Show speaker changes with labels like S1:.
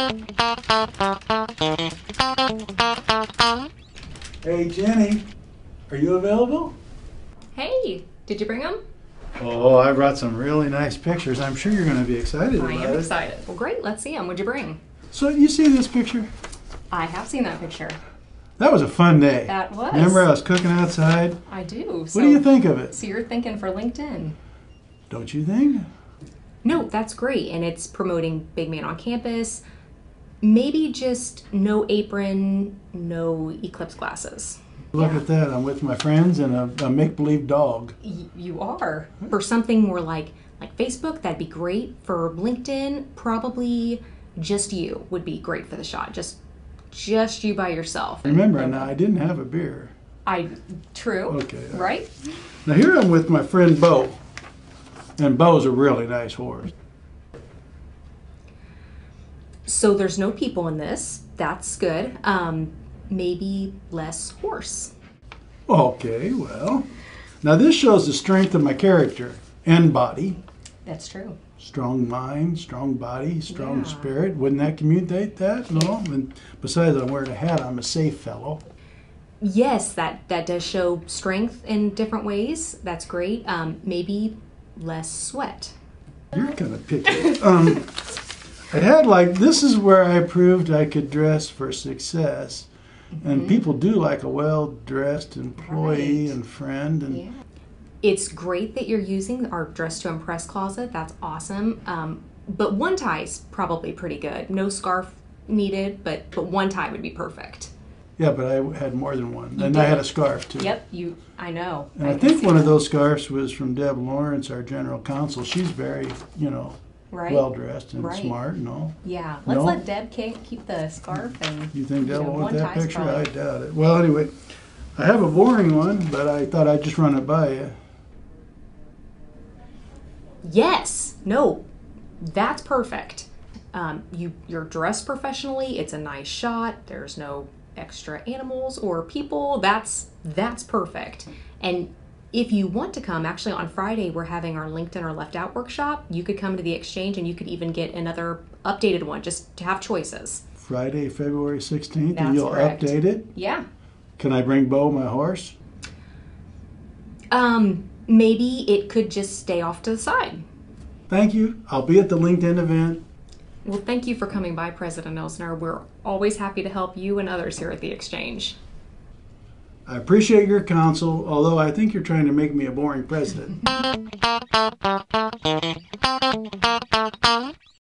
S1: Hey Jenny, are you available?
S2: Hey, did you bring them?
S1: Oh, I brought some really nice pictures. I'm sure you're going to be excited
S2: I
S1: about
S2: am
S1: it.
S2: excited. Well, great. Let's see them. What'd you bring?
S1: So you see this picture?
S2: I have seen that picture.
S1: That was a fun day.
S2: That was.
S1: Remember I was cooking outside?
S2: I do.
S1: What do you think of it?
S2: So you're thinking for LinkedIn?
S1: Don't you think?
S2: No, that's great. And it's promoting Big Man on Campus. Maybe just no apron, no eclipse glasses.
S1: Look
S2: Yeah.
S1: at that. I'm with my friends and a make-believe dog.
S2: You are. For something more like Facebook, that'd be great. For LinkedIn, probably just you would be great for the shot. Just you by yourself.
S1: Remember, now I didn't have a beer.
S2: True.
S1: Okay.
S2: Right?
S1: Now here I'm with my friend Bo. And Bo's a really nice horse.
S2: So there's no people in this. That's good. Maybe less horse.
S1: Okay, well. Now this shows the strength of my character and body.
S2: That's true.
S1: Strong mind, strong body, strong
S2: Yeah.
S1: spirit. Wouldn't that communicate that? No. And besides, I'm wearing a hat. I'm a safe fellow.
S2: Yes, that does show strength in different ways. That's great. Maybe less sweat.
S1: You're kind of picky. I had this is where I proved I could dress for success. And people do like a well-dressed employee
S2: Right.
S1: and friend. And
S2: Yeah. It's great that you're using our Dress to Impress closet. That's awesome. But one tie is probably pretty good. No scarf needed, but one tie would be perfect.
S1: yeah, but I had more than one.
S2: You
S1: And I
S2: did.
S1: had a scarf too.
S2: Yep, I know.
S1: And I
S2: can
S1: think
S2: see
S1: one of
S2: that.
S1: those scarves was from Deb Lawrence, our general counsel. She's very,
S2: Right?
S1: well-dressed and
S2: Right.
S1: smart and all.
S2: Yeah. Let's
S1: No?
S2: let Deb keep the scarf and.
S1: You think Deb will want
S2: one
S1: that
S2: tie's
S1: picture?
S2: probably-
S1: I doubt it. Well, anyway, I have a boring one, but I thought I'd just run it by you.
S2: Yes. No. That's perfect. You're dressed professionally. It's a nice shot. There's no extra animals or people. That's perfect. And if you want to come, actually on Friday we're having our LinkedIn or Left Out workshop. You could come to the exchange and you could even get another updated one just to have choices.
S1: Friday, February 16th,
S2: That's
S1: and you'll
S2: correct.
S1: update it?
S2: Yeah.
S1: Can I bring Bo, my horse?
S2: Maybe it could just stay off to the side.
S1: Thank you. I'll be at the LinkedIn event.
S2: Well, thank you for coming by, President Elsner. We're always happy to help you and others here at the Exchange.
S1: I appreciate your counsel, although I think you're trying to make me a boring president.